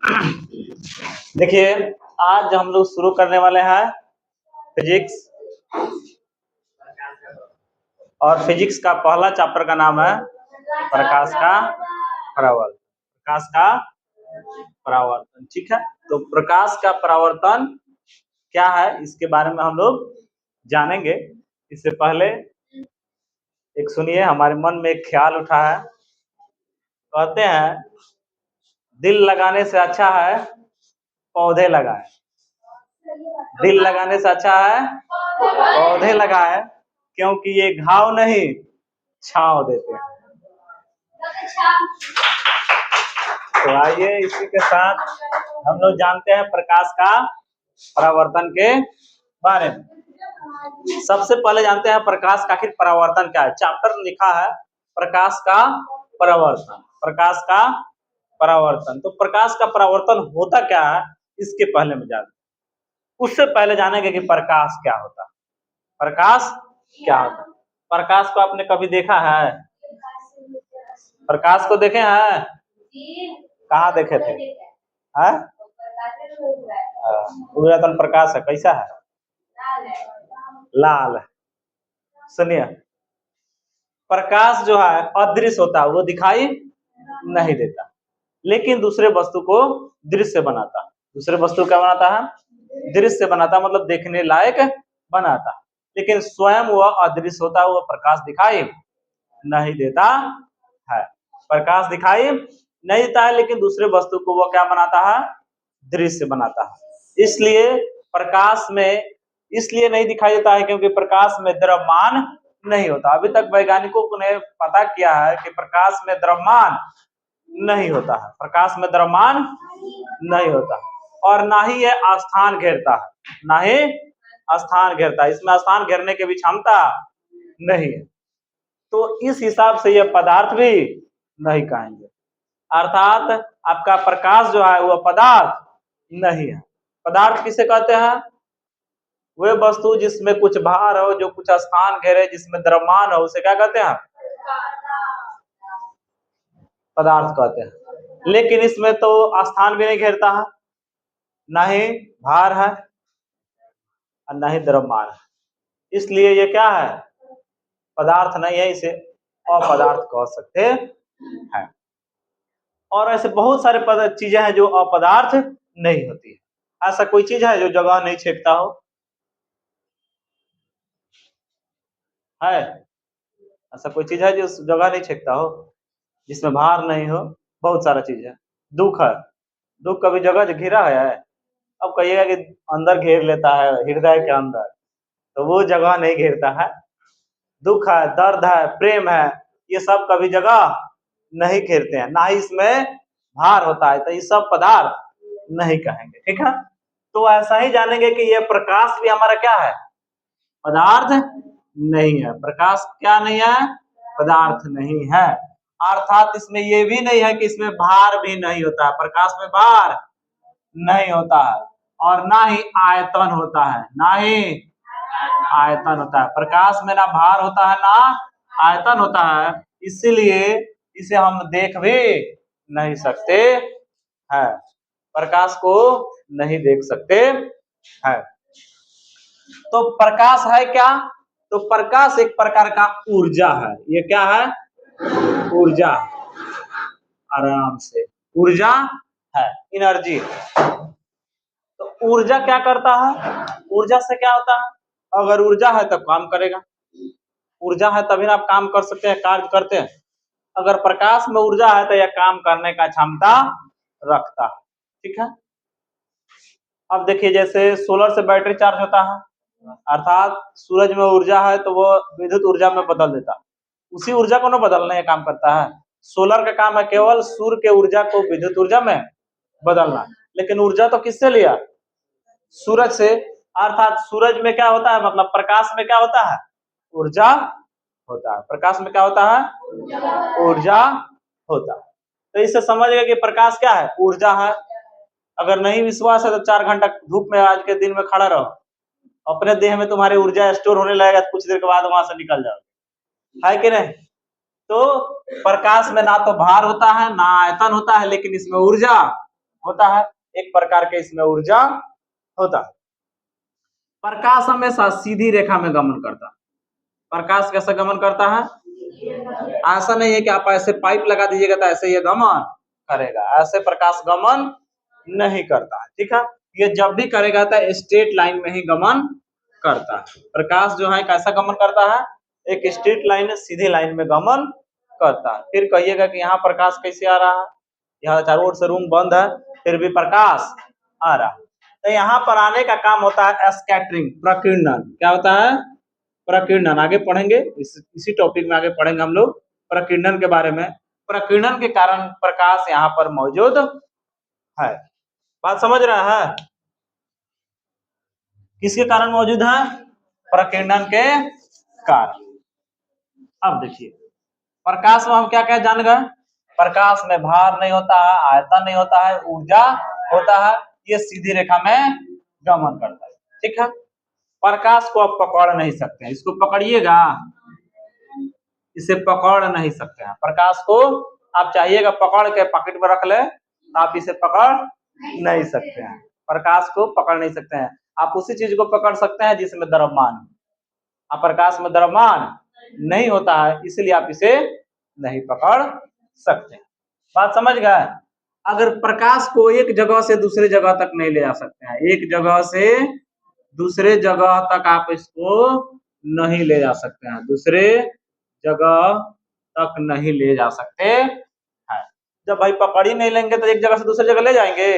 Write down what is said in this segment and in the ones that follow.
देखिए, आज हम लोग शुरू करने वाले हैं फिजिक्स। और फिजिक्स का पहला चैप्टर का नाम है प्रकाश का परावर्तन। प्रकाश का परावर्तन, ठीक है। तो प्रकाश का परावर्तन क्या है, इसके बारे में हम लोग जानेंगे। इससे पहले एक सुनिए, हमारे मन में एक ख्याल उठा है। कहते हैं दिल लगाने से अच्छा है पौधे लगाए। दिल लगाने से अच्छा है पौधे लगाए, क्योंकि ये घाव नहीं छांव देते हैं। तो आइए इसी के साथ हम लोग जानते हैं प्रकाश का परावर्तन के बारे में। सबसे पहले जानते हैं प्रकाश का आखिर परावर्तन क्या है। चैप्टर लिखा है प्रकाश का परावर्तन। प्रकाश का परावर्तन, तो प्रकाश का परावर्तन होता क्या है, इसके पहले में जानते। उससे पहले जानेंगे कि प्रकाश क्या होता है। प्रकाश क्या होता है? प्रकाश को आपने कभी देखा है? प्रकाश को देखे हैं? कहाँ देखे थे? उदयतन प्रकाश है, कैसा है? लाल है। सुनिए, प्रकाश जो है अदृश्य होता है, वो दिखाई नहीं देता, लेकिन दूसरे वस्तु को दृश्य बनाता। दूसरे वस्तु क्या बनाता है? दृश्य बनाता, मतलब देखने लायक बनाता। लेकिन स्वयं वह अदृश्य होता है, वह प्रकाश दिखाई नहीं देता है। प्रकाश दिखाई नहीं देता है, लेकिन दूसरे वस्तु को वह क्या बनाता है? दृश्य बनाता है। इसलिए प्रकाश में इसलिए नहीं दिखाई देता है क्योंकि प्रकाश में द्रव्यमान नहीं होता। अभी तक वैज्ञानिकों ने पता किया है कि प्रकाश में द्रव्यमान नहीं होता है। प्रकाश में द्रव्यमान नहीं होता, और ना ही यह स्थान घेरता है। ना ही स्थान घेरता है, इसमें स्थान घेरने की भी क्षमता नहीं है। तो इस हिसाब से यह पदार्थ भी नहीं कहेंगे। अर्थात आपका प्रकाश जो है वह पदार्थ नहीं है। पदार्थ किसे कहते हैं? वे वस्तु जिसमें कुछ भार हो, जो कुछ स्थान घेरे, जिसमें द्रव्यमान हो, उसे क्या कहते हैं? पदार्थ कहते हैं। लेकिन इसमें तो स्थान भी नहीं घेरता है, ना ही भार है और ना ही द्रव्यमान है। इसलिए ये क्या है? पदार्थ नहीं है, इसे अपदार्थ कह सकते हैं। और ऐसे बहुत सारे चीजें हैं जो अपदार्थ नहीं होती है। ऐसा कोई चीज है जो जगह नहीं छेकता हो? है ऐसा कोई चीज है जो जगह नहीं छेकता हो, जिसमें भार नहीं हो? बहुत सारा चीज है। दुख है, दुख कभी जगह घिरा है? अब कहिएगा कि अंदर घेर लेता है, हृदय के अंदर, तो वो जगह नहीं घेरता है। दुख है, दर्द है, प्रेम है, ये सब कभी जगह नहीं घेरते हैं, ना ही इसमें भार होता है। तो ये सब पदार्थ नहीं कहेंगे, ठीक है। तो ऐसा ही जानेंगे कि ये प्रकाश भी हमारा क्या है? पदार्थ नहीं है। प्रकाश क्या नहीं है? पदार्थ नहीं है। अर्थात इसमें ये भी नहीं है कि इसमें भार भी नहीं होता है। प्रकाश में भार नहीं होता है, और ना ही आयतन होता है। ना ही आयतन होता है। प्रकाश में ना भार होता है, ना आयतन होता है। इसीलिए इसे हम देख भी नहीं सकते हैं। प्रकाश को नहीं देख सकते हैं। तो प्रकाश है क्या? तो प्रकाश एक प्रकार का ऊर्जा है। ये क्या है? ऊर्जा। आराम से, ऊर्जा है, एनर्जी। तो ऊर्जा क्या करता है? ऊर्जा से क्या होता है? अगर ऊर्जा है तब काम करेगा। ऊर्जा है तभी ना आप काम कर सकते हैं, कार्य करते हैं। अगर प्रकाश में ऊर्जा है तो यह काम करने का क्षमता रखता है, ठीक है। अब देखिए, जैसे सोलर से बैटरी चार्ज होता है, अर्थात सूरज में ऊर्जा है तो वो विद्युत ऊर्जा में बदल देता है। उसी ऊर्जा को ना बदलने का काम करता है। सोलर का काम है केवल सूर्य के ऊर्जा को विद्युत ऊर्जा में बदलना। लेकिन ऊर्जा तो किससे लिया? सूरज से। अर्थात सूरज में क्या होता है, मतलब प्रकाश में क्या होता है? ऊर्जा होता है। प्रकाश में क्या होता है? ऊर्जा होता है। तो इससे समझ गए कि प्रकाश क्या है? ऊर्जा है। अगर नहीं विश्वास है तो 4 घंटा धूप में आज के दिन में खड़ा रहो, अपने देह में तुम्हारी ऊर्जा स्टोर होने लगेगा, कुछ देर के बाद वहां से निकल जाओ, है कि नहीं? तो प्रकाश में ना तो भार होता है, ना आयतन होता है, लेकिन इसमें ऊर्जा होता है, एक प्रकार के इसमें ऊर्जा होता है। प्रकाश हमेशा सीधी रेखा में गमन करता है। प्रकाश कैसे गमन करता है? ऐसा नहीं है कि आप ऐसे पाइप लगा दीजिएगा तो ऐसे ये गमन करेगा, ऐसे प्रकाश गमन नहीं करता है। ठीक है, ये जब भी करेगा तो स्ट्रेट लाइन में ही गमन करता है। प्रकाश जो है कैसा गमन करता है? एक स्ट्रेट लाइन, सीधी लाइन में गमन करता है। फिर कहिएगा कि यहाँ प्रकाश कैसे आ रहा है? यहाँ चारों ओर से रूम बंद है, फिर भी प्रकाश आ रहा है। तो यहाँ पर आने का काम होता है स्कैटरिंग, प्रकीर्णन। क्या होता है? प्रकीर्णन। आगे पढ़ेंगे, इसी टॉपिक में आगे पढ़ेंगे हम लोग प्रकीर्णन के बारे में। प्रकीर्णन के कारण प्रकाश यहाँ पर मौजूद है। बात समझ रहा है? किसके कारण मौजूद है? प्रकीर्णन के कारण। अब देखिए, प्रकाश में हम क्या क्या जान गए? प्रकाश में भार नहीं होता है, आयतन नहीं होता है, ऊर्जा होता है, ये सीधी रेखा में गमन करता है। ठीक है, प्रकाश को आप पकड़ नहीं सकते हैं, इसको पकड़िएगा, इसे पकड़ नहीं सकते हैं। प्रकाश को आप चाहिएगा पकड़ के पॉकेट में रख ले, तो आप इसे पकड़ नहीं सकते हैं। प्रकाश को पकड़ नहीं सकते हैं। आप उसी चीज को पकड़ सकते हैं जिसमें द्रव्यमान, आप प्रकाश में द्रव्यमान नहीं होता है, इसलिए आप इसे नहीं पकड़ सकते। बात समझ गए? अगर प्रकाश को एक जगह से दूसरे जगह तक नहीं ले जा सकते हैं, एक जगह से दूसरे जगह तक आप इसको नहीं ले जा सकते हैं, दूसरे जगह तक नहीं ले जा सकते हैं। जब भाई पकड़ ही नहीं लेंगे तो एक जगह से दूसरी जगह ले जाएंगे?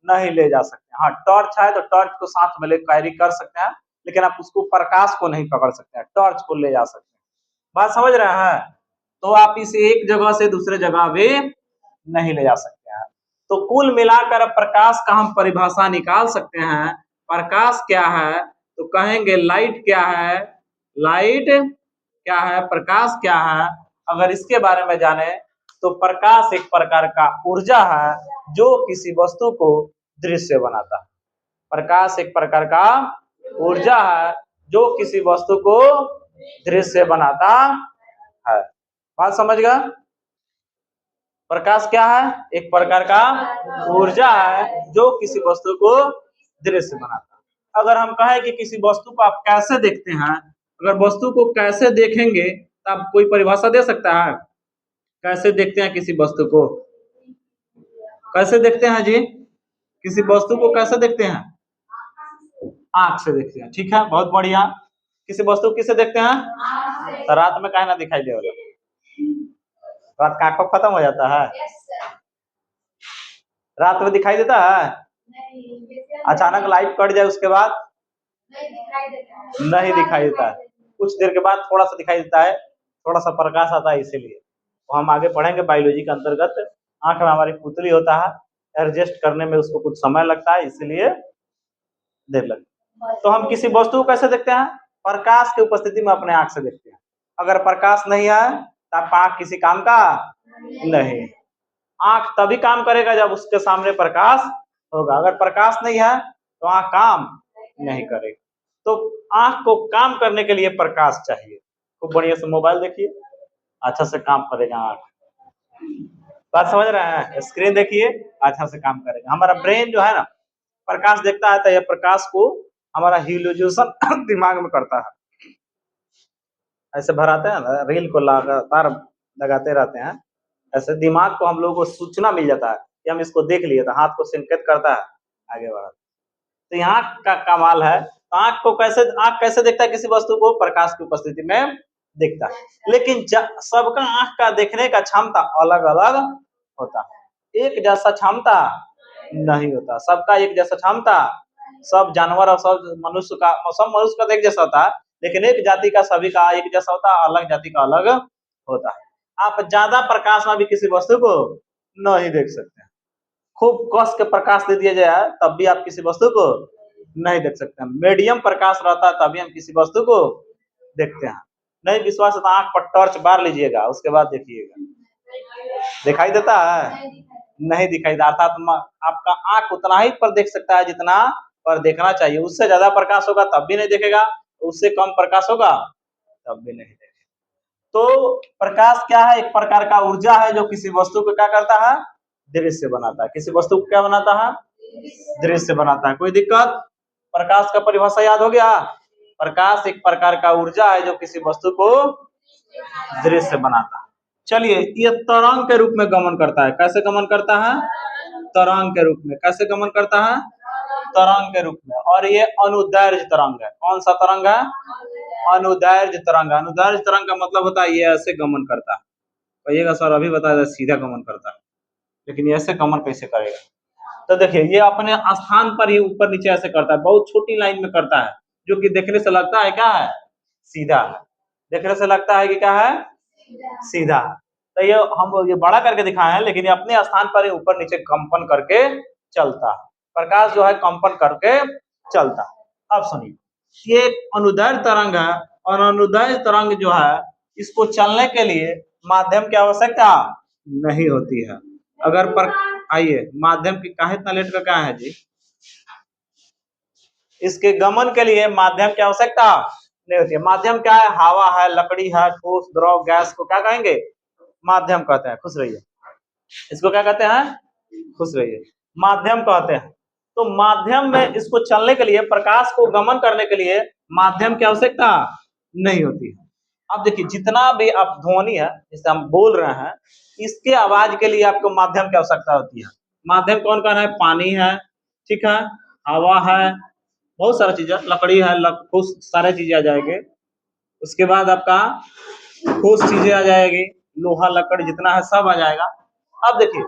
नहीं ले जा सकते। हाँ, टॉर्च है तो टॉर्च को साथ में ले कैरी कर सकते हैं, लेकिन आप उसको प्रकाश को नहीं पकड़ सकते हैं, टॉर्च को ले जा सकते हैं। बात समझ रहे हैं? तो आप इसे एक जगह से दूसरे जगह भी नहीं ले जा सकते हैं। तो कुल मिलाकर प्रकाश का हम परिभाषा निकाल सकते हैं। प्रकाश क्या है? तो कहेंगे लाइट क्या है, लाइट क्या है, प्रकाश क्या है। अगर इसके बारे में जाने तो प्रकाश एक प्रकार का ऊर्जा है जो किसी वस्तु को दृश्य बनाता है। प्रकाश एक प्रकार का ऊर्जा है जो किसी वस्तु को दृश्य बनाता है। बात समझ गया? प्रकाश क्या है? एक प्रकार का ऊर्जा है जो किसी वस्तु को दृश्य बनाता है। अगर हम कहें कि किसी वस्तु को आप कैसे देखते हैं, अगर वस्तु को कैसे देखेंगे तो आप कोई परिभाषा दे सकता है? कैसे देखते हैं किसी वस्तु को? कैसे देखते हैं जी? किसी वस्तु को कैसे देखते हैं? आंख से देखते हैं। ठीक है, बहुत बढ़िया। किसी वस्तु किसे देखते हैं? तो रात में काहे ना दिखाई दे वाला? रात का आंखों खत्म हो जाता है, रात में दिखाई देता है? अचानक लाइट कट जाए उसके बाद नहीं दिखाई देता है, कुछ देर के बाद थोड़ा सा दिखाई देता है, थोड़ा सा प्रकाश आता है, इसीलिए। तो हम आगे पढ़ेंगे बायोलॉजी के अंतर्गत। आंख में हमारी पुतली होता है, एडजस्ट करने में उसको कुछ समय लगता है, इसलिए देर लगती। तो हम किसी वस्तु को कैसे देखते हैं? प्रकाश की उपस्थिति में अपने आंख से देखते हैं। अगर प्रकाश नहीं है तो आपका आंख किसी काम का नहीं। आंख तभी काम करेगा जब उसके सामने प्रकाश होगा, अगर प्रकाश नहीं है तो आंख काम नहीं करेगी। तो आंख को काम करने के लिए प्रकाश चाहिए। खूब बढ़िया से मोबाइल देखिए, अच्छा से काम करेगा आंख। बात समझ रहे हैं? स्क्रीन देखिए, अच्छा से काम करेगा। हमारा ब्रेन जो है ना, प्रकाश देखता है तो यह प्रकाश को हमारा ह्यूलोजेशन दिमाग में करता है। ऐसे भराते हैं ना, रील को लगातार लगाते रहते हैं, ऐसे दिमाग को हम लोगों को सूचना मिल जाता है कि हम इसको देख लिए, तो हाथ को संकेत करता है आगे बढ़ा। तो यहाँ का कमाल है। तो आंख कैसे देखता है किसी वस्तु को? प्रकाश की उपस्थिति में देखता है। लेकिन सबका आंख का देखने का क्षमता अलग अलग होता है, एक जैसा क्षमता नहीं होता। सबका एक जैसा क्षमता, सब जानवर और सब मनुष्य का एक जैसा होता है, लेकिन एक जाति का सभी का एक जैसा होता है, अलग जाति का अलग होता है। आप ज्यादा प्रकाश में भी किसी वस्तु को नहीं देख सकते हैं। खूब कस के प्रकाश दे दिया जाए तब भी आप किसी वस्तु को नहीं देख सकते हैं। मीडियम प्रकाश रहता है तभी हम किसी वस्तु को देखते हैं। नहीं विश्वास है तो आंख पर टॉर्च बार लीजिएगा, उसके बाद देखिएगा, दिखाई देता है? नहीं दिखाई देता। अर्थात आपका आंख उतना ही पर देख सकता है जितना पर देखना चाहिए। उससे ज्यादा प्रकाश होगा तब भी नहीं देखेगा, उससे कम प्रकाश होगा तब भी नहीं देखेगा। तो प्रकाश क्या है? एक प्रकार का ऊर्जा है जो किसी वस्तु को क्या करता है? दृश्य बनाता है। किसी वस्तु को क्या बनाता है? दृश्य बनाता है। कोई दिक्कत? प्रकाश का परिभाषा याद हो गया? प्रकाश एक प्रकार का ऊर्जा है जो किसी वस्तु को दृश्य बनाता है। चलिए, ये तरंग के रूप में गमन करता है। कैसे गमन करता है? तरंग के रूप में। कैसे गमन करता है? तरंग के रूप में। और ये अनुदैर्घ्य तरंग है। कौन सा तरंग है? अनुदैर्घ्य तरंग। अनुदैर्घ्य तरंग का मतलब होता है ये ऐसे गमन करता है। कहिएगा सर अभी बताया सीधा गमन करता है, लेकिन ये ऐसे गमन कैसे करेगा? तो देखिए, ये अपने स्थान पर ही ऊपर नीचे ऐसे करता है, बहुत छोटी लाइन में करता है, जो कि देखने से लगता है क्या है? सीधा है। देखने से लगता है कि क्या है? सीधा। तो ये हम ये बड़ा करके दिखाए हैं, लेकिन ये अपने स्थान पर ही ऊपर नीचे कंपन करके चलता है। प्रकाश जो है कंपन करके चलता है। अब सुनिए, ये अनुदैर्घ्य तरंग है, और अनुदैर्घ्य तरंग जो है इसको चलने के लिए माध्यम की आवश्यकता नहीं होती है। अगर पर आइए, माध्यम की काहे इतना लेट का क्या है जी? इसके गमन के लिए माध्यम की आवश्यकता नहीं होती है। माध्यम क्या है? हवा है, लकड़ी है, ठोस, द्रव, गैस को क्या कहेंगे? माध्यम कहते हैं। खुश रहिए। इसको क्या कहते हैं? खुश रहिए। माध्यम कहते हैं। तो माध्यम में इसको चलने के लिए, प्रकाश को गमन करने के लिए माध्यम की आवश्यकता नहीं होती है। अब देखिए, जितना भी आप ध्वनि है जिससे हम बोल रहे हैं, इसके आवाज के लिए आपको माध्यम की आवश्यकता होती है। माध्यम कौन कौन है? पानी है, ठीक है, हवा है, बहुत सारा चीज है, लकड़ी है, ठोस सारे चीजें आ जाएंगे। उसके बाद आपका ठोस चीजें आ जाएगी, लोहा लकड़ जितना है सब आ जाएगा। अब देखिए,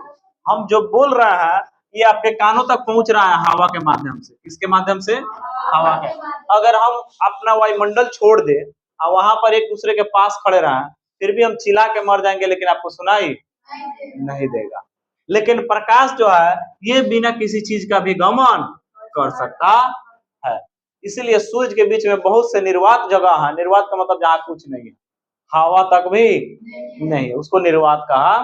हम जो बोल रहे हैं ये आपके कानों तक पहुंच रहा है हवा के माध्यम से। किसके माध्यम से? हवा के। अगर हम अपना वायुमंडल छोड़ दे और वहां पर एक दूसरे के पास खड़े रहे, फिर भी हम चिल्ला के मर जाएंगे, लेकिन आपको सुनाई नहीं देगा। लेकिन प्रकाश जो है ये बिना किसी चीज का भी गमन कर सकता है। इसीलिए सूर्य के बीच में बहुत से निर्वात जगह है। निर्वात का मतलब जहाँ कुछ नहीं है, हवा तक भी नहीं है, उसको निर्वात कहा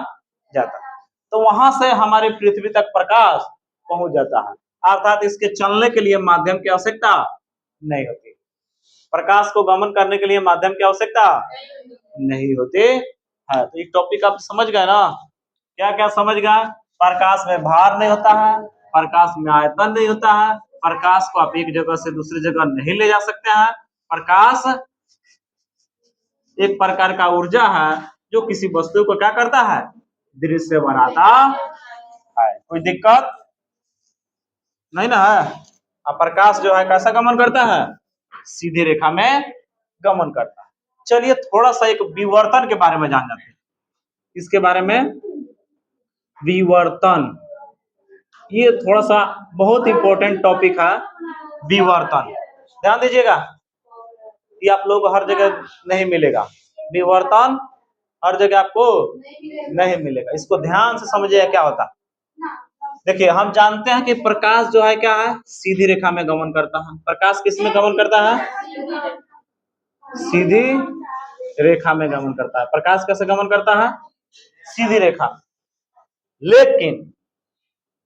जाता है। तो वहां से हमारी पृथ्वी तक प्रकाश पहुंच जाता है, अर्थात इसके चलने के लिए माध्यम की आवश्यकता नहीं होती। प्रकाश को गमन करने के लिए माध्यम की आवश्यकता नहीं होती है। तो ये टॉपिक आप समझ गए ना? क्या क्या समझ गए? प्रकाश में भार नहीं होता है, प्रकाश में आयतन नहीं होता है, प्रकाश को आप एक जगह से दूसरी जगह नहीं ले जा सकते हैं। प्रकाश एक प्रकार का ऊर्जा है जो किसी वस्तु को क्या करता है? दृश्य बनाता है। कोई दिक्कत नहीं ना है? अब प्रकाश जो है कैसा गमन करता है? सीधी रेखा में गमन करता है। चलिए, थोड़ा सा एक विवर्तन के बारे में जान जाते हैं। इसके बारे में विवर्तन, ये थोड़ा सा बहुत इंपॉर्टेंट टॉपिक है। विवर्तन ध्यान दीजिएगा, ये आप लोग हर जगह नहीं मिलेगा। विवर्तन हर जगह आपको नहीं मिलेगा, इसको ध्यान से समझिए क्या होता है। देखिए, हम जानते हैं कि प्रकाश जो है क्या है? सीधी रेखा में गमन करता है। प्रकाश किस में गमन करता है? सीधी रेखा में गमन करता है। प्रकाश कैसे गमन करता है? सीधी रेखा। लेकिन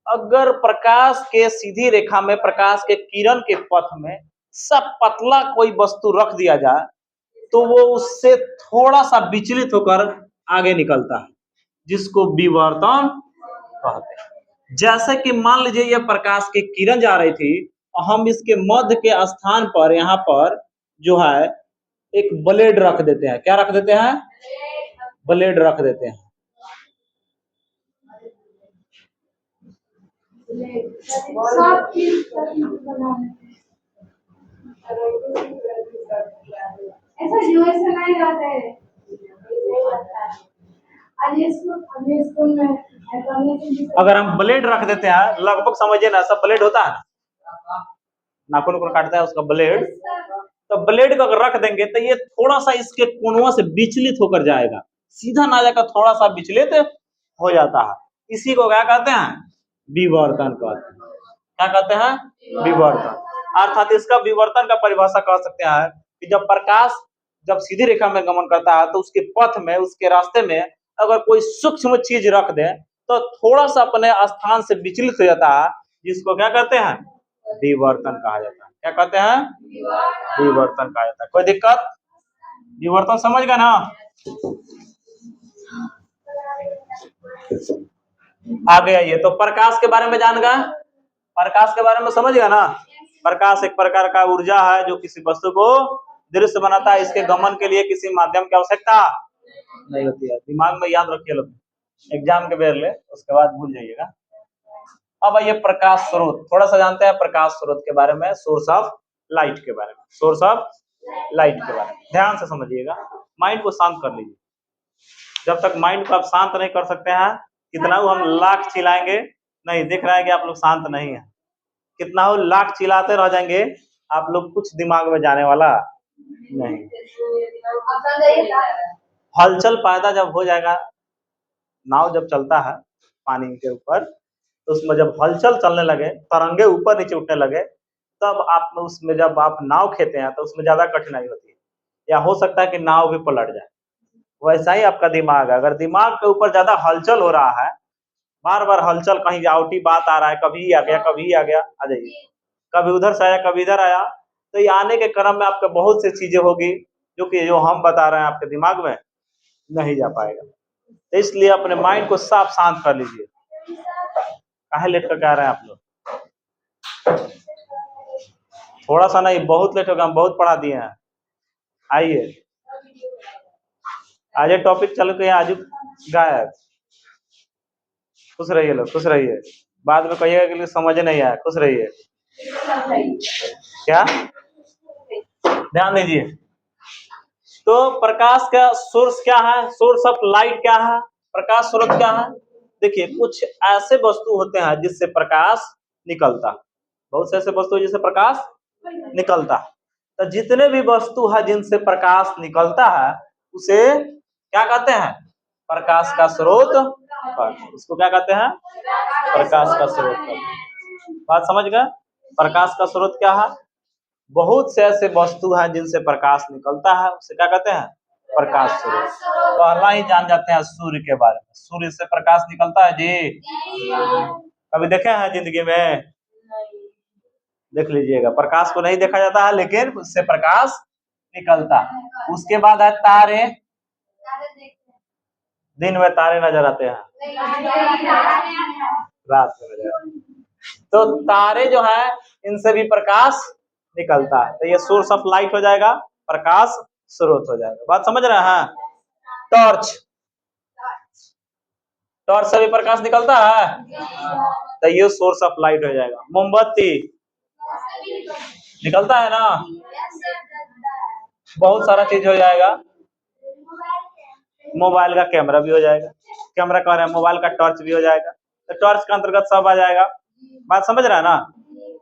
अगर प्रकाश के सीधी रेखा में, प्रकाश के किरण के पथ में सब पतला कोई वस्तु रख दिया जाए, तो वो उससे थोड़ा सा विचलित होकर आगे निकलता है, जिसको विवर्तन कहते हैं। जैसे कि मान लीजिए यह प्रकाश की किरण जा रही थी और हम इसके मध्य के स्थान पर, यहाँ पर जो है एक ब्लेड रख देते हैं। क्या रख देते हैं? ब्लेड रख देते हैं। अगर हम ब्लेड रख देते हैं, लगभग समझिए ना, सब ब्लेड होता है, नाखून को काटता है उसका ब्लेड, तो ब्लेड को अगर रख देंगे तो ये थोड़ा सा इसके कोनों से विचलित होकर जाएगा, सीधा ना जाकर थोड़ा सा विचलित हो जाता है। इसी को क्या कहते हैं? विवर्तन कहते हैं। क्या कहते हैं? विवर्तन। अर्थात इसका विवर्तन का परिभाषा कह सकते हैं कि जब प्रकाश जब सीधी रेखा में गमन करता है तो उसके पथ में, उसके रास्ते में अगर कोई सूक्ष्म चीज रख दे तो थोड़ा सा अपने स्थान से विचलित हो जाता है, जिसको क्या कहते हैं? विवर्तन कहा जाता है। क्या कहते हैं? विवर्तन कहा जाता है। कोई दिक्कत? विवर्तन समझ गए ना? आगे आइए, तो प्रकाश के बारे में जान गए, प्रकाश के बारे में समझ गया ना। प्रकाश एक प्रकार का ऊर्जा है जो किसी वस्तु को दृश्य बनाता है। इसके गमन के लिए किसी माध्यम की आवश्यकता नहीं होती है। दिमाग में याद रखिए लोग, एग्जाम के बेर ले, उसके बाद भूल जाइएगा। अब आइए प्रकाश स्रोत, थोड़ा सा जानते हैं प्रकाश स्रोत के बारे में, सोर्स ऑफ लाइट के बारे में, सोर्स ऑफ लाइट के बारे में ध्यान से समझिएगा। माइंड को शांत कर लीजिए। जब तक माइंड को आप शांत नहीं कर सकते हैं, कितना वो हम लाख चिल्लाएंगे, नहीं दिख रहा है कि आप लोग शांत नहीं है। कितना हो लाख चिल्लाते रह जाएंगे, आप लोग कुछ दिमाग में जाने वाला नहीं। हलचल पैदा जब हो जाएगा, नाव जब चलता है पानी के ऊपर, तो उसमें जब हलचल चलने लगे, तरंगे ऊपर नीचे उठने लगे, तब आप उसमें जब आप नाव खेते हैं तो उसमें ज्यादा कठिनाई होती है, या हो सकता है कि नाव भी पलट जाए। वैसा ही आपका दिमाग है, अगर दिमाग के ऊपर ज्यादा हलचल हो रहा है, बार बार हलचल, कहीं आउटी बात आ रहा है, कभी आ गया कभी आ गया, आ जाइए, कभी उधर से आया कभी इधर आया, तो ये आने के क्रम में आपके बहुत सी चीजें होगी जो हम बता रहे हैं आपके दिमाग में नहीं जा पाएगा। तो इसलिए अपने माइंड को साफ शांत कर लीजिए। काहे लेट कर कह रहे हैं आप लोग? थोड़ा सा नहीं, बहुत लेट हो गया, हम बहुत पढ़ा दिए हैं। आइए आज टॉपिक चल के आज गायब। खुश रहिए लोग, खुश रहिए, बाद में कहिएगा कि समझ नहीं आया। खुश रहिए। क्या ध्यान दीजिए, तो प्रकाश का सोर्स क्या है, सोर्स ऑफ लाइट क्या है, प्रकाश स्रोत क्या है। देखिए, कुछ ऐसे वस्तु होते हैं जिससे प्रकाश निकलता, बहुत से ऐसे वस्तु जिससे प्रकाश निकलता। तो जितने भी वस्तु है जिनसे प्रकाश निकलता है, उसे क्या कहते हैं, प्रकाश का स्रोत। उसको क्या कहते हैं, प्रकाश का स्रोत। बात समझ गए, प्रकाश का स्रोत क्या है। बहुत से ऐसे वस्तु हैं जिनसे प्रकाश निकलता है, उसे क्या कहते हैं, प्रकाश स्रोत। पहला ही जान जाते हैं सूर्य के बारे में। सूर्य से प्रकाश निकलता है जी, कभी देखे हैं जिंदगी में? देख लीजिएगा, प्रकाश को नहीं देखा जाता है लेकिन उससे प्रकाश निकलता है। उसके बाद है तारे, दिन में तारे नजर आते हैं, रात में नजर आते हैं। तो तारे जो है, इनसे भी प्रकाश निकलता है, तो ये सोर्स ऑफ लाइट हो जाएगा, प्रकाश स्रोत हो जाएगा। बात समझ रहे हैं? टॉर्च, टॉर्च से भी प्रकाश निकलता है, तो ये सोर्स ऑफ लाइट हो जाएगा। मोमबत्ती निकलता है ना, बहुत सारा चीज हो जाएगा। मोबाइल का कैमरा भी हो जाएगा, कैमरा कह रहे हैं, मोबाइल का टॉर्च भी हो जाएगा, तो टॉर्च के अंतर्गत सब आ जाएगा। बात समझ रहे हैं ना?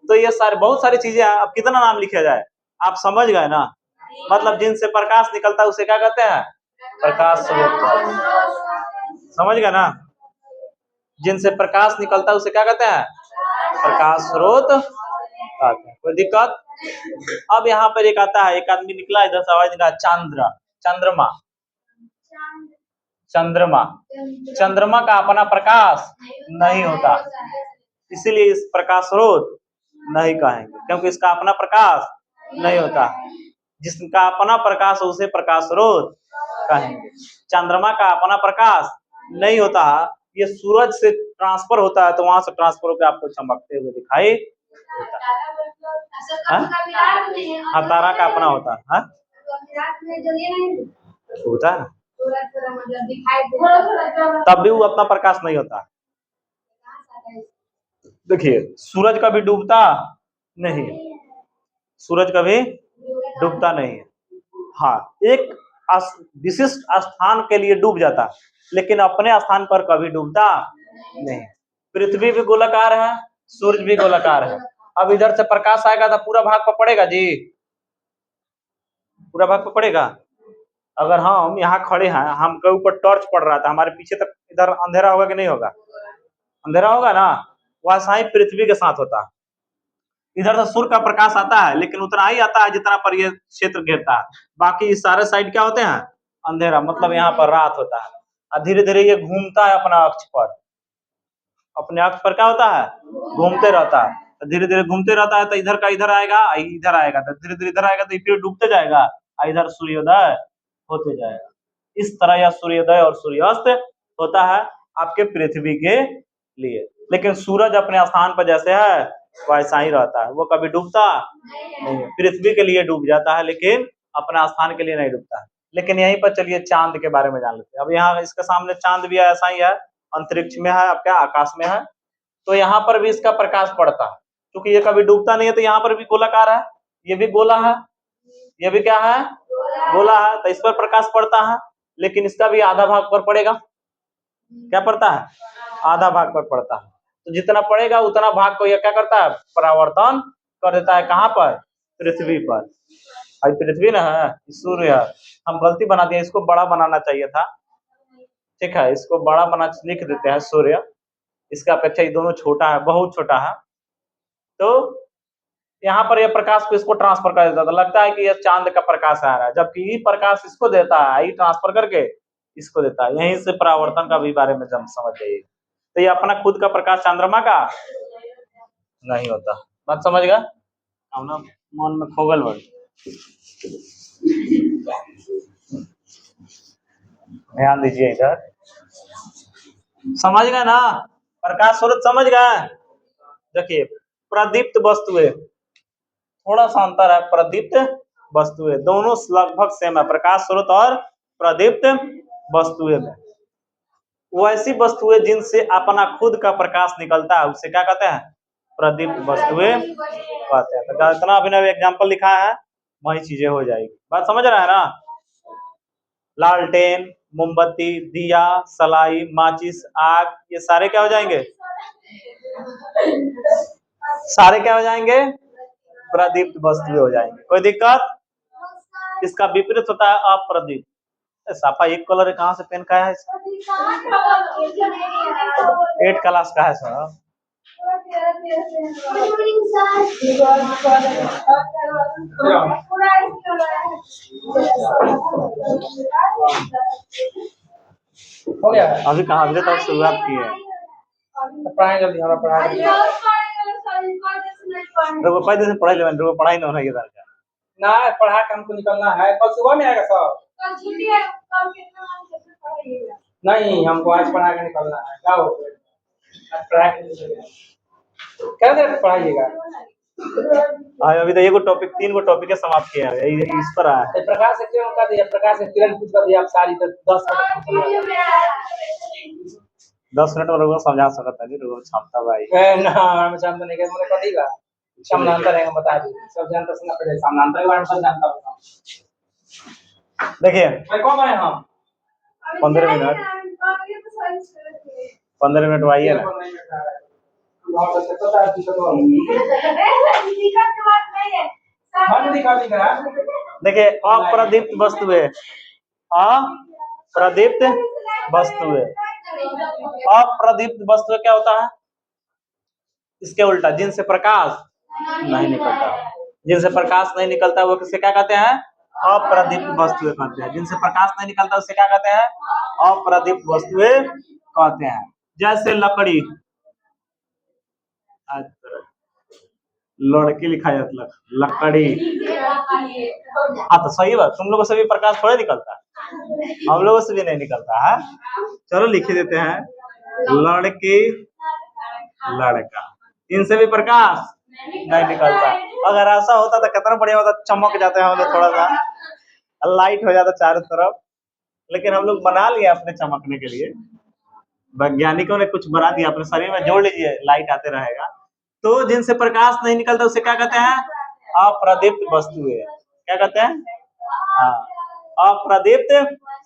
तो ये सारे बहुत सारी चीजें हैं। अब कितना नाम लिखा जाए, आप समझ गए ना। मतलब जिनसे प्रकाश निकलता है उसे क्या कहते हैं, प्रकाश स्रोत। समझ गए ना, जिनसे प्रकाश निकलता है उसे क्या कहते हैं, प्रकाश स्रोत कहते हैं। कोई दिक्कत? अब यहाँ पर एक आता है, एक आदमी निकला इधर से, आवाज निकला, चंद्र, चंद्रमा, चंद्रमा, चंद्रमा का अपना प्रकाश नहीं होता, इसीलिए इस प्रकाश स्रोत नहीं कहेंगे, क्योंकि इसका अपना प्रकाश नहीं होता। जिसका अपना प्रकाश हो उसे प्रकाश स्रोत कहेंगे। चंद्रमा का अपना प्रकाश नहीं होता, ये सूरज से ट्रांसफर होता है, तो वहां से ट्रांसफर होकर आपको चमकते हुए दिखाई देता है। हाँ, तारा का अपना होता है, हाँ? होता है, तब भी वो अपना प्रकाश नहीं होता। देखिए, सूरज कभी डूबता नहीं, सूरज कभी डूबता नहीं है। हाँ, एक विशिष्ट स्थान के लिए डूब जाता, लेकिन अपने स्थान पर कभी डूबता नहीं। पृथ्वी भी गोलाकार है, सूरज भी गोलाकार है। अब इधर से प्रकाश आएगा तो पूरा भाग पर पड़ेगा जी, पूरा भाग पर पड़ेगा। अगर हम यहाँ खड़े हैं, हमके ऊपर टॉर्च पड़ रहा था, हमारे पीछे तक इधर अंधेरा होगा कि नहीं होगा? अंधेरा होगा ना। वैसा ही पृथ्वी के साथ होता है। इधर से सूर्य का प्रकाश आता है, लेकिन उतना ही आता है जितना पर ये क्षेत्र घेरता है। बाकी इस सारे साइड क्या होते हैं, अंधेरा, मतलब यहाँ पर रात होता है। और धीरे धीरे ये घूमता है अपना अक्ष पर, अपने अक्ष पर क्या होता है, घूमते रहता है। तो धीरे धीरे घूमते रहता है, तो इधर का इधर आएगा, इधर आएगा, तो धीरे धीरे इधर आएगा, तो फिर डूबते जाएगा, इधर सूर्योदय होते जाएगा। इस तरह यह सूर्योदय और सूर्यास्त होता है आपके पृथ्वी के लिए। लेकिन सूरज अपने स्थान पर जैसे है वैसा ही रहता है, वो कभी डूबता नहीं है। पृथ्वी के लिए डूब जाता है लेकिन अपने स्थान के लिए नहीं डूबता है। लेकिन यहीं पर चलिए चांद के बारे में जान लेते हैं। अब यहाँ इसके सामने चांद भी ऐसा ही है, अंतरिक्ष में है, अब क्या आकाश में है, तो यहाँ पर भी इसका प्रकाश पड़ता है। क्योंकि ये कभी डूबता नहीं है तो यहाँ पर भी गोलाकार है, ये भी गोला है, ये भी क्या है, गोला है, तो इस पर प्रकाश पड़ता है। लेकिन इसका भी आधा भाग पर पड़ेगा, क्या पड़ता है, आधा भाग पर पड़ता है। तो जितना पड़ेगा उतना भाग को यह क्या करता है, परावर्तन कर देता है। कहाँ पर, पृथ्वी पर। आज पृथ्वी ना है, सूर्य है, हम गलती बना दिए, इसको बड़ा बनाना चाहिए था। ठीक है, इसको बड़ा बना लिख देते हैं सूर्य, इसका अपेक्षा ये दोनों छोटा है, बहुत छोटा है। तो यहाँ पर यह प्रकाश को इसको ट्रांसफर कर देता है, तो लगता है कि यह चांद का प्रकाश आ रहा है, जबकि ये प्रकाश इसको देता है, ये ट्रांसफर करके इसको देता है। यहीं से परावर्तन का भी बारे में जब समझ जाइए। तो ये अपना खुद का प्रकाश चंद्रमा का नहीं होता। बात समझ गया, हम ना मन में खोगल बन। ध्यान दीजिए इधर, समझ गए ना, प्रकाश स्रोत समझ गए। देखिए प्रदीप्त वस्तुएं, थोड़ा सा अंतर है, प्रदीप्त वस्तुएं दोनों लगभग सेम है, प्रकाश स्रोत और प्रदीप्त वस्तुएं में। वैसी वस्तुएं जिनसे अपना खुद का प्रकाश निकलता है उसे क्या कहते हैं, प्रदीप्त वस्तुएं कहते हैं। तो इतना अभिनव एग्जाम्पल लिखा है, वही चीजें हो जाएगी। बात समझ रहा है ना। लालटेन, मोमबत्ती, दिया, सलाई, माचिस, आग, ये सारे क्या हो जाएंगे, सारे क्या हो जाएंगे, प्रदीप्त वस्तुएं हो जाएंगे। कोई दिक्कत। इसका विपरीत होता है अप्रदीप्त। साफा एक कलर कहाँ से पेन का है, 8 क्लास का है सर। हो गया, अभी कहाँ, अभी तक शुरुआत की है। पढ़ाई जल्दी, हमारा पढ़ाई कई दिन से पढ़ाई ले, पढ़ाई नहीं हो रही है ना, पढ़ा के हमको निकलना है। कल सुबह में आएगा सर, कल छुट्टी है, कल कितना कैसे पढ़ाइएगा? नहीं हमको आज पढ़ा के निकलना है। क्या हो गया, आज पढ़ा के निकलेगा, क्या देर पढ़ाइएगा। अभी तो ये टॉपिक, 3 टॉपिक समाप्त किया है, इस पर आया है। प्रकाश से क्यों कर दिया, प्रकाश से किरण कुछ कर दिया, आप सारी तो 10 मिनट में लोगों को समझा सकता है, लोगों क्षमता भाई ना, हम जानते नहीं, मुझे कथीगा समानांतर है, बता दी सब जानता सुनना पड़ेगा, समानांतर के बारे में सब जानता हूं। देखिए कब आए हम, 15 मिनट, 15 मिनट आइए ना। देखिए अप्रदीप्त वस्तुएं, अप्रदीप्त वस्तुएं, अप्रदीप्त वस्तुएं क्या होता है, इसके उल्टा, जिनसे प्रकाश नहीं निकलता, जिनसे प्रकाश नहीं निकलता वो किसे क्या कहते हैं, अप्रदीप्त वस्तुएं कहते हैं। जिनसे प्रकाश नहीं निकलता उसे क्या कहते हैं, अप्रदीप्त वस्तुएं कहते हैं। जैसे लकड़ी, लड़की लिखा जाता है, लकड़ी। हाँ तो सही बात, तुम लोगों से भी प्रकाश थोड़ा निकलता है, हम लोगों से भी नहीं निकलता है। चलो लिख देते हैं, लड़की, लड़का, इनसे भी प्रकाश नहीं निकलता। अगर ऐसा होता तो कितना बढ़िया होता, चमक जाते हैं हम लोग, थोड़ा सा लाइट हो जाता चारों तरफ। लेकिन हम लोग बना लिए अपने चमकने के लिए, वैज्ञानिकों ने कुछ बना दिया, अपने शरीर में जोड़ लीजिए, लाइट आते रहेगा। तो जिनसे प्रकाश नहीं निकलता उसे क्या कहते हैं, अप्रदीप्त वस्तुएं। क्या कहते हैं, हाँ, अप्रदीप्त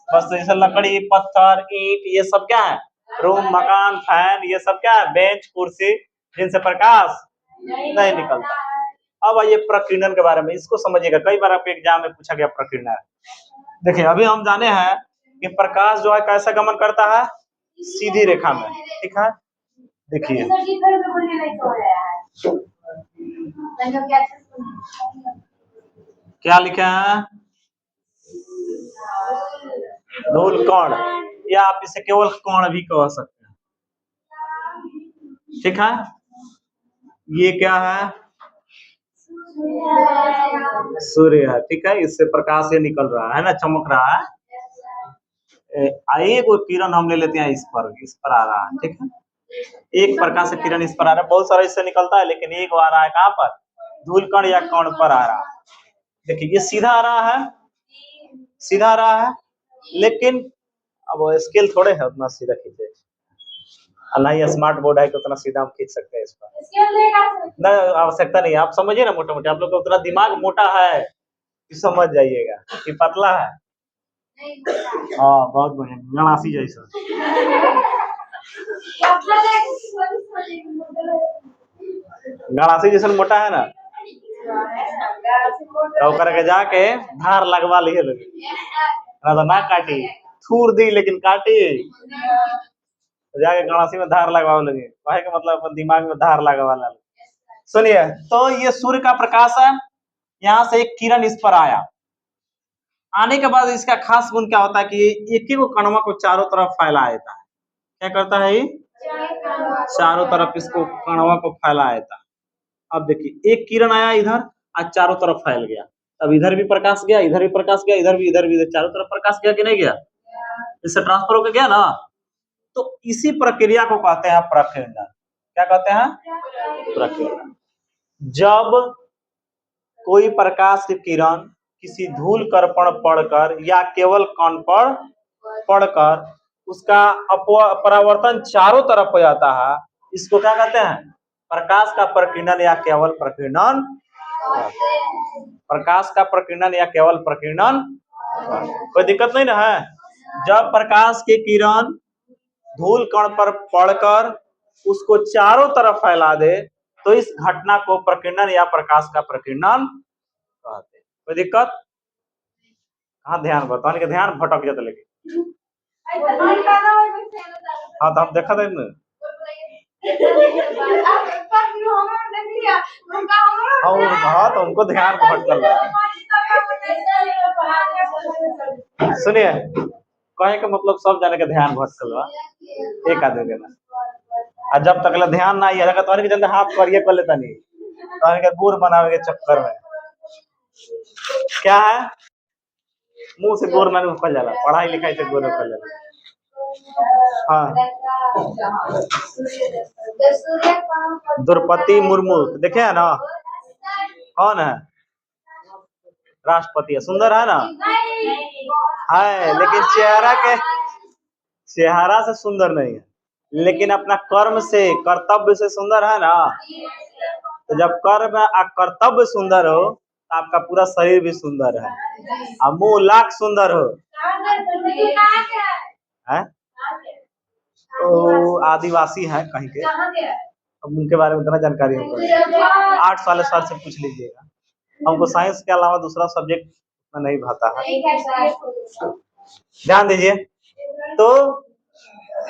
वस्तु। जैसे लकड़ी, पत्थर, ईंट, ये सब क्या है, रूम, मकान, फैन, ये सब क्या है, बेंच, कुर्सी, जिनसे प्रकाश नहीं निकलता। अब आइए प्रकीर्णन के बारे में, इसको समझिएगा, कई बार आपके एग्जाम में पूछा गया प्रकीर्णन। देखिए अभी हम जाने हैं कि प्रकाश जो है कैसा गमन करता है, सीधी रेखा में। ठीक है, देखिए क्या लिखा है, धूल कण, या आप इसे केवल कण भी कह सकते हैं। ठीक है, ये क्या है, सूर्य है। ठीक है, इससे प्रकाश ये निकल रहा है ना, चमक रहा है। आइए कोई किरण हम ले लेते हैं, इस पर आ रहा है। ठीक है, एक प्रकाश से किरण इस पर आ रहा है, बहुत सारा इससे निकलता है, लेकिन एक आ रहा है कहाँ पर, धूल कण या कण पर आ रहा है। देखिए ये सीधा आ रहा है, सीधा आ रहा है, लेकिन अब वो स्केल थोड़े है उतना सीधा खींचे, ना ही स्मार्ट बोर्ड है कि उतना सीधा हम खींच सकते हैं इस पर, ना आवश्यकता नहीं है। आप समझिए ना, मोटे मोटे आप लोग का उतना दिमाग मोटा है कि समझ जाइएगा कि पतला है। हाँ बहुत बढ़िया, गणासी जैसा। गणासी जैसा मोटा है ना, तो करके जाके धार लगवा लिए लोग, ना तो ना काटी, थूर दी लेकिन काटी, तो जाके गणासी में धार लगवा लगे, कहे का मतलब अपन दिमाग में धार लगवा ला। सुनिए, तो ये सूर्य का प्रकाश है, यहाँ से एक किरण इस पर आया, आने के बाद इसका खास गुण क्या होता है कि एक ही कणवा को चारों तरफ फैला देता है। क्या करता है ये, चारों तरफ इसको कणवा को फैला देता है। अब देखिए एक किरण आया इधर, आज चारों तरफ फैल गया, अब इधर भी प्रकाश गया, इधर भी प्रकाश गया, इधर भी चारों तरफ प्रकाश गया कि नहीं गया, इससे ट्रांसफर होकर गया ना। तो इसी प्रक्रिया को कहते हैं प्रकीर्णन। क्या कहते हैं, प्रकीर्णन। जब कोई प्रकाश की किरण किसी धूल कण पड़कर या केवल कण पर पड़कर उसका परावर्तन चारों तरफ हो जाता है, इसको क्या कहते हैं, प्रकाश का प्रकीर्णन या केवल प्रकीर्णन। प्रकाश का प्रकीर्णन या केवल प्रकीर्णन, कोई दिक्कत नहीं ना है। जब प्रकाश की किरण धूल कण पर पड़कर उसको चारों तरफ फैला दे तो इस घटना को प्रकीर्णन या प्रकाश का प्रकीर्णन कहते हैं। कोई दिक्कत, हाँ ध्यान बताने के, ध्यान भटक जाता लेकिन, हाँ तो हम देखा था ना, हाँ तो उनको ध्यान भटक रहा है। सुनिए, कहे का मतलब सब जाने का ध्यान भटकल बा एक आदमी के ना, और जब तक ध्यान ना आएगा तो के जल्दी हाथ करिए कर लेता नहीं, तो गुड़ बनावे के चक्कर में क्या है, मुंह से गुड़ मैंने उखल जाला, पढ़ाई लिखाई से गुड़ उखल जाला। हाँ द्रौपदी मुर्मू देखे है ना, कौन है, राष्ट्रपति है, सुंदर है ना, है लेकिन चेहरा से सुंदर नहीं है, लेकिन अपना कर्म से कर्तव्य से सुंदर है ना। तो जब कर्म और कर्तव्य सुंदर हो तो आपका पूरा शरीर भी सुंदर है, और मुंह लाख सुंदर हो है, तो आदिवासी है कहीं के, अब उनके बारे में इतना जानकारी हमको 8 साल से पूछ लीजिएगा, हमको साइंस के अलावा दूसरा सब्जेक्ट में नहीं भाता है। ध्यान दीजिए, तो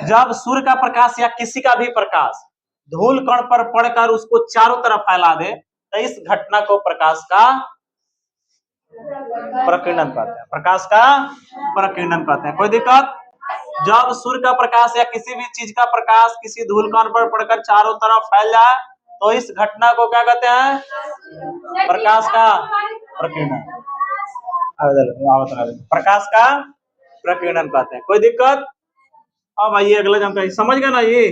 जब सूर्य का प्रकाश या किसी का भी प्रकाश धूल कण पर पड़कर उसको चारों तरफ फैला दे तो इस घटना को प्रकाश का प्रकीर्णन कहते हैं, प्रकाश का प्रकीर्णन कहते हैं। कोई दिक्कत, जब सूर्य का प्रकाश या किसी भी चीज का प्रकाश किसी धूल कण पर पड़कर चारों तरफ फैल जाए तो इस घटना को क्या कहते हैं, प्रकाश का प्रकीर्णन, प्रकाश का प्रकीर्णन कहते हैं। कोई दिक्कत, अब आइए अगला जानकारी, समझ गए ना, ये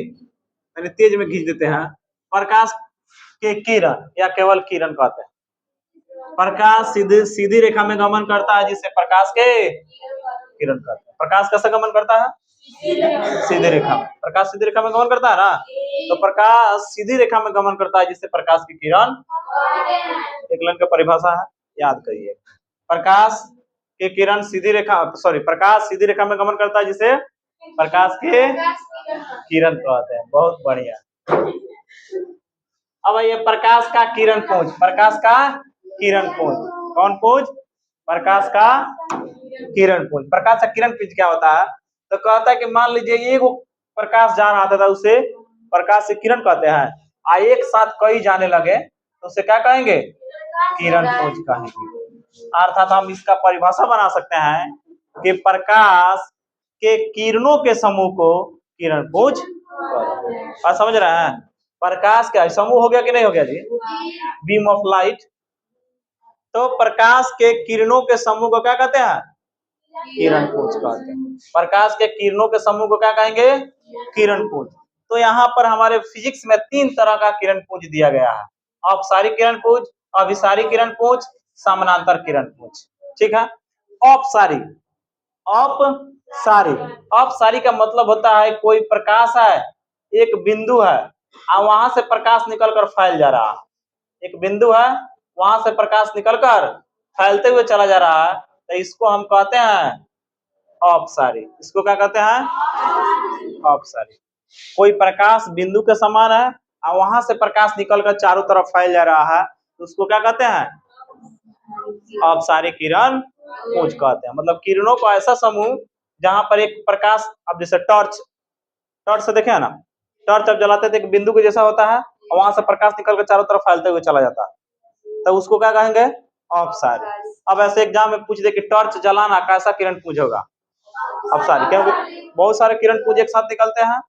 मैंने तेज में खींच देते हैं। प्रकाश के किरण या केवल किरण कहते हैं, प्रकाश सीधी रेखा में गमन करता है जिसे प्रकाश के किरण कहते हैं। प्रकाश कैसे गमन करता है, सीधी रेखा में, प्रकाश सीधी रेखा में गमन करता है ना, तो प्रकाश सीधी रेखा में गमन करता है जिसे प्रकाश की किरण, एक लाइन की परिभाषा है, याद करिए, प्रकाश के किरण सीधी रेखा, प्रकाश सीधी रेखा में गमन करता है जिसे प्रकाश के किरण कहते हैं। बहुत बढ़िया। अब ये प्रकाश का किरण पुंज, प्रकाश का किरण पुंज, कौन पुंज, प्रकाश का किरण पुंज। प्रकाश का किरण पुंज क्या होता है, तो कहता है कि मान लीजिए एक प्रकाश जा रहा था उसे प्रकाश से किरण कहते हैं, आ एक साथ कई जाने लगे तो उसे क्या कहेंगे, किरण पुंज कहेंगे। अर्थात हम इसका परिभाषा बना सकते हैं कि प्रकाश के किरणों के समूह को किरण पुंज, आप समझ रहे हैं, प्रकाश का समूह हो गया कि नहीं हो गया जी, बीम ऑफ लाइट, तो प्रकाश के किरणों के समूह को क्या कहते हैं, किरण पुंज कहते हैं। प्रकाश के किरणों के समूह को क्या कहेंगे, किरण पुंज। तो यहाँ पर हमारे फिजिक्स में 3 तरह का किरण पुंज दिया गया है। औपसारिक किरण पुंज, अभिसारी किरण पुंज, समानांतर किरण पुंज। ठीक है। औपसारिक, औपसारिक, औपसारिक का मतलब होता है कोई प्रकाश है, एक बिंदु है और वहां से प्रकाश निकलकर फैल जा रहा है। एक बिंदु है, वहां से प्रकाश निकलकर फैलते हुए चला जा रहा है, तो इसको हम कहते हैं औपसारिक। इसको क्या कहते हैं? औपसारिक। कोई प्रकाश बिंदु के समान है और वहां से प्रकाश निकलकर चारों तरफ फैल जा रहा है, तो उसको क्या कहते हैं? औपसारिक किरण पुंज कहते हैं। मतलब किरणों का ऐसा समूह जहां पर एक प्रकाश, अब जैसे टॉर्च, टॉर्च से देखे ना, टॉर्च अब जलाते थे एक बिंदु के जैसा होता है और वहां से प्रकाश निकलकर चारों तरफ फैलते हुए चला जाता है, तो उसको क्या कहेंगे? औपसारिक। अब ऐसे एग्जाम में पूछ दे कि टॉर्च जलाना कैसा किरण पुंज होगा? औपसारिक, क्योंकि बहुत सारे किरण पुंज एक साथ निकलते हैं।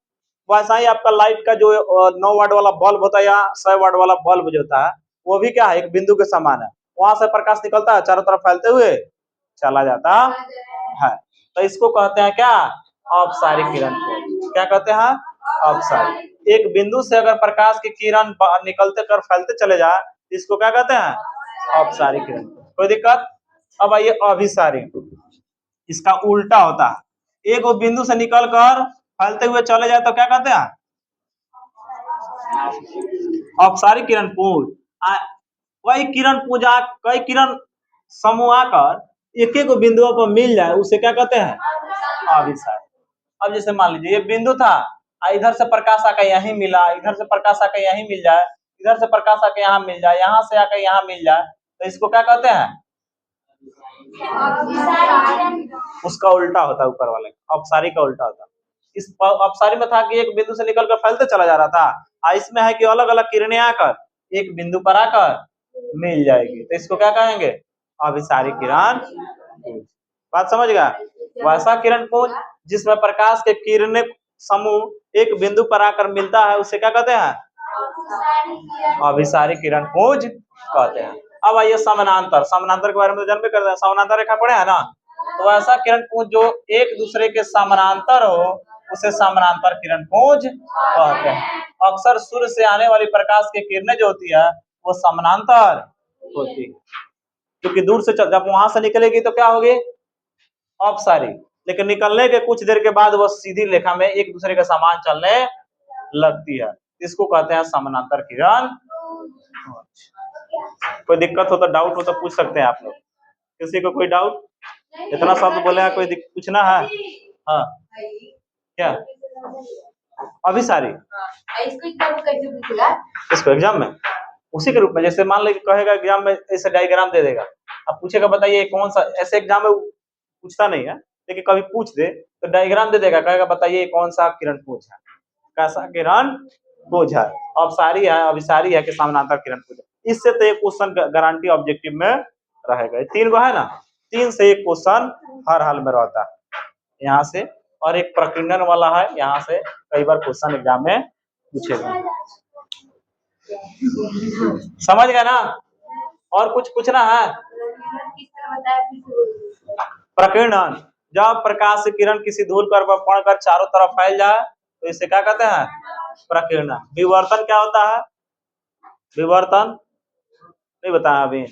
वैसा ही आपका लाइट का जो 9 वाट वाला बल्ब होता है या 100 वाट वाला बल्ब जो होता है, वो भी क्या है? एक बिंदु के समान है, वहां से प्रकाश निकलता है, चारों तरफ फैलते हुए चला जाता है। तो इसको कहते हैं क्या? औपसारिक किरण पुंज। क्या कहते हैं? औपसारिक। एक बिंदु से अगर प्रकाश की किरण निकलते कर फैलते चले जाए, इसको क्या कहते हैं? औपसारिक किरण। कोई दिक्कत? अब आइए अभिसारी। इसका उल्टा होता है, एक वो बिंदु से निकलकर फैलते हुए चले जाए तो क्या कहते हैं? औपसारिक किरण पुंज। वही किरण पुंज कई किरण समूह आकर एक एक बिंदुओं पर मिल जाए, उसे क्या कहते हैं? अभिसारी। अब जैसे मान लीजिए ये बिंदु था, इधर से प्रकाश आकर यहीं मिला, इधर से प्रकाश आकर यहीं मिल जाए, इधर से प्रकाश आकर यहाँ मिल जाए, यहाँ से आकर यहाँ मिल जाए, तो इसको क्या कहते हैं? उसका उल्टा होता है, ऊपर वाले अपसारी का उल्टा होता है। इस अपसारी में था कि एक बिंदु से निकलकर फैलते चला जा रहा था, इसमें है कि अलग अलग किरणें आकर एक बिंदु पर आकर मिल जाएगी, तो इसको क्या कहेंगे? अभिसारी किरण पुंज। बात समझ गया? वैसा किरण पुंज जिसमें प्रकाश के किरणें समूह एक बिंदु पर आकर मिलता है, उसे क्या कहते हैं? अभिसारी किरण पुंज कहते हैं। अब आइए समानांतर। समानांतर के बारे में तो जानते करते हैं, समानांतर रेखा पढ़े है ना, तो ऐसा किरण पुंज जो एक दूसरे के समानांतर हो, उसे समानांतर किरण पुंज कहते हैं। अक्सर सूर्य से आने वाली प्रकाश की किरणें जो होती है वो समानांतर होती है, क्योंकि दूर से जब वहां से निकलेगी तो क्या होगी? अपसारी। लेकिन निकलने के कुछ देर के बाद वो सीधी रेखा में एक दूसरे के समान चलने लगती है, इसको कहते हैं समानांतर किरण। कोई दिक्कत हो तो, डाउट हो तो पूछ सकते हैं आप लोग। किसी को कोई डाउट? इतना शब्द बोले हैं, कोई पूछना है? हाँ, क्या? अभिसारी इसको एग्जाम में उसी के रूप में, जैसे मान लीजिए कहेगा एग्जाम में ऐसे डायग्राम दे देगा, अब पूछेगा बताइए कौन सा, ऐसे एग्जाम में पूछता नहीं है, लेकिन कभी पूछ दे तो डायग्राम दे देगा, कहेगा बताइए कौन सा किरण पुंज है, कैसा किरण पुंज है, अपसारी है, अभिसारी है कि समानांतर किरण पुंज है। इससे तो एक क्वेश्चन गारंटी ऑब्जेक्टिव में रहेगा। 3 गो है ना, 3 से एक क्वेश्चन हर हाल में रहता है यहाँ से, और एक प्रकीर्णन वाला है, यहाँ से कई बार क्वेश्चन एग्जाम में पूछेगा। समझ गए ना? और कुछ पूछना है? प्रकीर्णन, जब प्रकाश की किरण किसी धूल पर पड़कर चारों तरफ फैल जाए तो इसे क्या कहते हैं? प्रकीर्णन। विवर्तन क्या होता है? विवर्तन नहीं बताया अभी।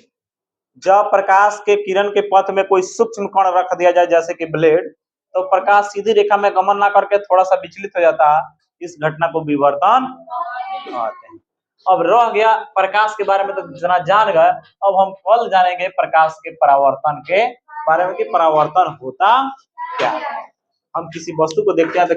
जब प्रकाश के किरण के पथ में कोई सूक्ष्म कण रख दिया जाए, जैसे कि ब्लेड, तो प्रकाश सीधी रेखा में गमन ना करके थोड़ा सा विचलित हो जाता है, इस घटना को विवर्तन कहते हैं। अब रह गया प्रकाश के बारे में तो जना जान गए, अब हम कल जानेंगे प्रकाश के परावर्तन के बारे में कि परावर्तन होता क्या है। हम किसी वस्तु को देखते हैं तो